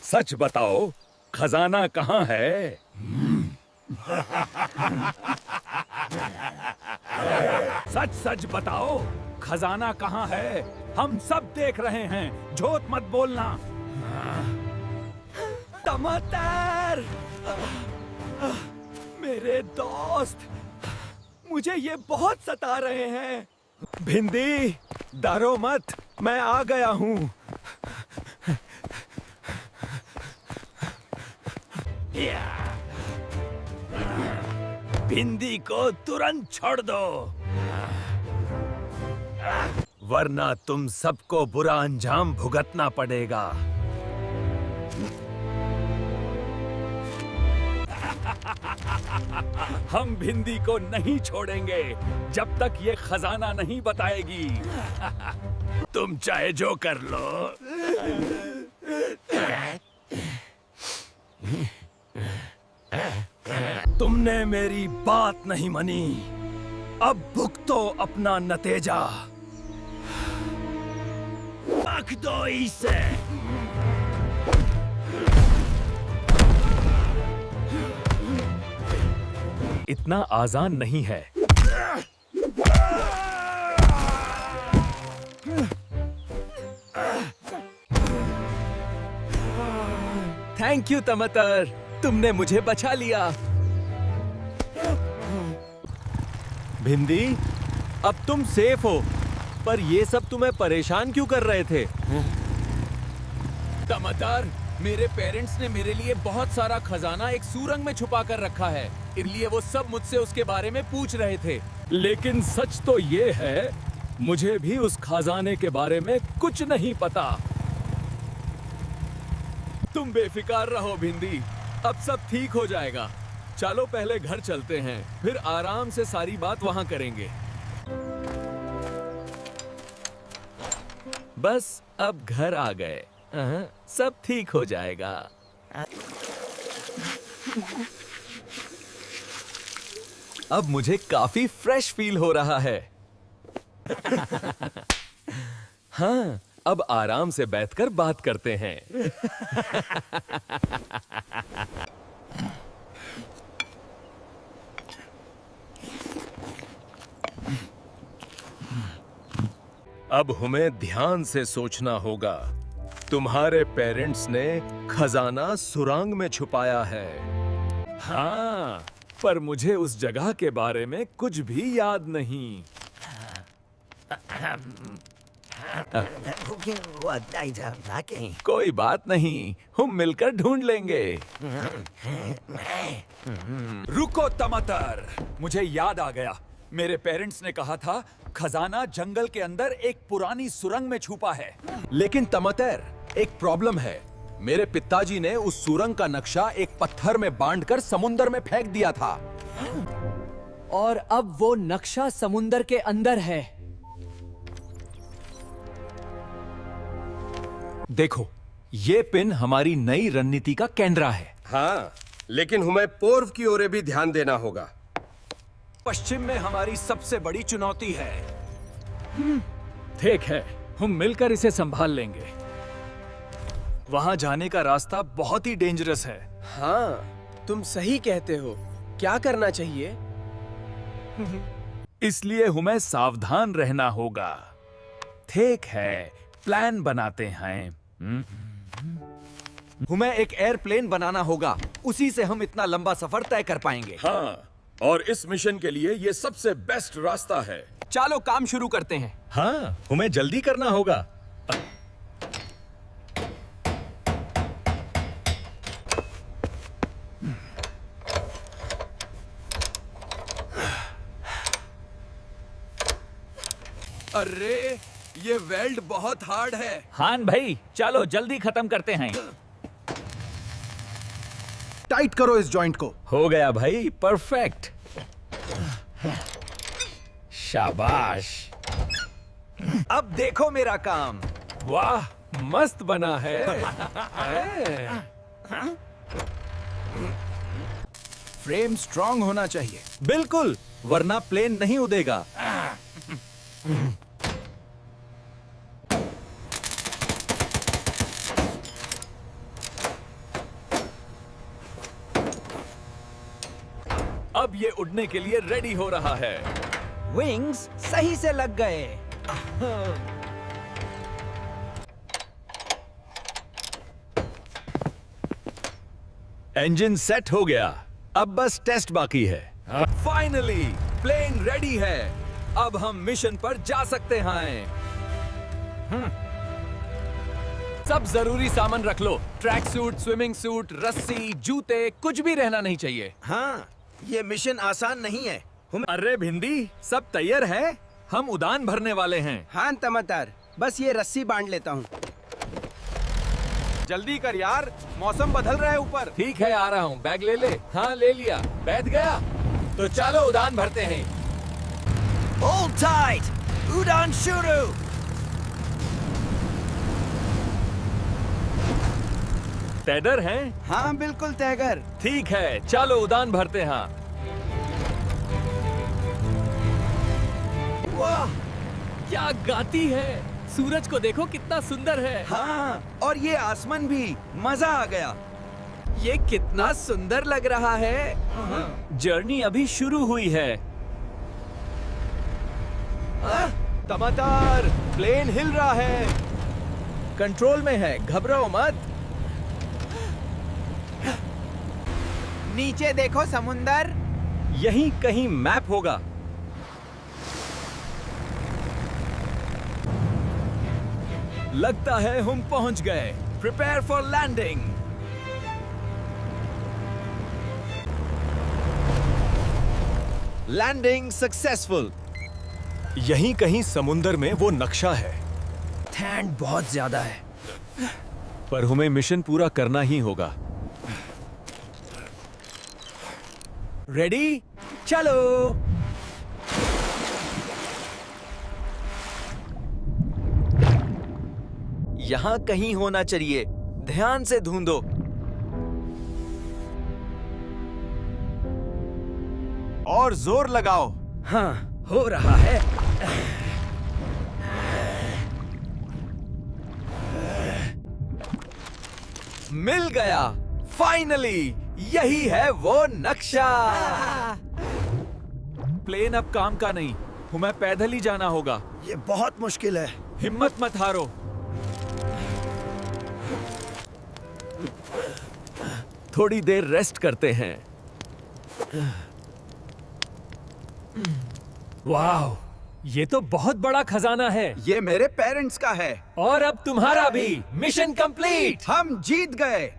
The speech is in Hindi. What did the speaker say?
सच बताओ, खजाना कहाँ है? सच सच बताओ, खजाना कहाँ है? हम सब देख रहे हैं, झूठ मत बोलना। टमाटर, मेरे दोस्त, मुझे ये बहुत सता रहे हैं। भिंडी, डरो मत, मैं आ गया हूँ। भिंडी को तुरंत छोड़ दो, वरना तुम सबको बुरा अंजाम भुगतना पड़ेगा। हम भिंडी को नहीं छोड़ेंगे जब तक ये खजाना नहीं बताएगी। तुम चाहे जो कर लो। तुमने मेरी बात नहीं मानी, अब भुगतो अपना नतीजा। रख दो इसे। इतना आसान नहीं है। थैंक यू टमाटर, तुमने मुझे बचा लिया। भिंडी, अब तुम सेफ हो, पर ये सब तुम्हें परेशान क्यों कर रहे थे? टमाटर, मेरे पेरेंट्स ने मेरे लिए बहुत सारा खजाना एक सुरंग में छुपा कर रखा है, इसलिए वो सब मुझसे उसके बारे में पूछ रहे थे। लेकिन सच तो ये है, मुझे भी उस खजाने के बारे में कुछ नहीं पता। तुम बेफिक्र रहो भिंडी, अब सब ठीक हो जाएगा। चलो पहले घर चलते हैं, फिर आराम से सारी बात वहां करेंगे। बस अब घर आ गए, सब ठीक हो जाएगा। अब मुझे काफी फ्रेश फील हो रहा है। हाँ, अब आराम से बैठकर बात करते हैं। अब हमें ध्यान से सोचना होगा। तुम्हारे पेरेंट्स ने खजाना सुरंग में छुपाया है। हाँ, पर मुझे उस जगह के बारे में कुछ भी याद नहीं। कोई बात नहीं, हम मिलकर ढूंढ लेंगे। रुको टमाटर, मुझे याद आ गया। मेरे पेरेंट्स ने कहा था खजाना जंगल के अंदर एक पुरानी सुरंग में छुपा है। लेकिन टमाटर, एक प्रॉब्लम है। मेरे पिताजी ने उस सुरंग का नक्शा एक पत्थर में बांधकर समुंदर में फेंक दिया था। और अब वो नक्शा समुंदर के अंदर है। देखो, ये पिन हमारी नई रणनीति का केंद्र है। हाँ, लेकिन हमें पूर्व की ओर भी ध्यान देना होगा। पश्चिम में हमारी सबसे बड़ी चुनौती है। ठीक है, हम मिलकर इसे संभाल लेंगे। वहां जाने का रास्ता बहुत ही डेंजरस है। हाँ, तुम सही कहते हो। क्या करना चाहिए? इसलिए हमें सावधान रहना होगा। ठीक है, प्लान बनाते हैं। हमें एक एयरप्लेन बनाना होगा, उसी से हम इतना लंबा सफर तय कर पाएंगे। हाँ, और इस मिशन के लिए ये सबसे बेस्ट रास्ता है। चलो काम शुरू करते हैं। हाँ, हमें जल्दी करना होगा। अरे, ये वेल्ड बहुत हार्ड है। हान भाई, चलो जल्दी खत्म करते हैं। टाइट करो इस जॉइंट को। हो गया भाई, परफेक्ट। शाबाश। अब देखो मेरा काम। वाह, मस्त बना है। फ्रेम स्ट्रांग होना चाहिए। बिल्कुल, वरना प्लेन नहीं उड़ेगा। अब ये उड़ने के लिए रेडी हो रहा है। विंग्स सही से लग गए। इंजन सेट हो गया, अब बस टेस्ट बाकी है। फाइनली प्लेन रेडी है, अब हम मिशन पर जा सकते हैं। सब जरूरी सामान रख लो, ट्रैक सूट, स्विमिंग सूट, रस्सी, जूते, कुछ भी रहना नहीं चाहिए। हाँ, ये मिशन आसान नहीं है। अरे भिंडी, सब तैयार है, हम उड़ान भरने वाले हैं। हाँ तमतार, बस ये रस्सी बांध लेता हूँ। जल्दी कर यार, मौसम बदल रहा है ऊपर। ठीक है, आ रहा हूँ। बैग ले ले। हाँ ले लिया। बैठ गया तो चलो उड़ान भरते हैं। Hold tight, उड़ान शुरू। तैयार हैं? हाँ बिल्कुल तैगर। ठीक है, चलो उड़ान भरते हैं। वाह, क्या गाती है! सूरज को देखो कितना सुंदर है। हाँ, और ये आसमान भी, मजा आ गया। ये कितना सुंदर लग रहा है। जर्नी अभी शुरू हुई है। टमाटर, प्लेन हिल रहा है। कंट्रोल में है, घबराओ मत। नीचे देखो समुंदर। यहीं कहीं मैप होगा। लगता है हम पहुंच गए। Prepare for landing. Landing successful. यहीं कहीं समुंदर में वो नक्शा है। ठंड बहुत ज्यादा है। पर हमें मिशन पूरा करना ही होगा। रेडी, चलो। यहां कहीं होना चाहिए, ध्यान से ढूंढो। और जोर लगाओ। हाँ, हो रहा है। मिल गया, फाइनली। यही है वो नक्शा। प्लेन अब काम का नहीं, हमें पैदल ही जाना होगा। ये बहुत मुश्किल है। हिम्मत मत हारो। थोड़ी देर रेस्ट करते हैं। वाह, ये तो बहुत बड़ा खजाना है। ये मेरे पेरेंट्स का है। और अब तुम्हारा भी। Mission complete. हम जीत गए।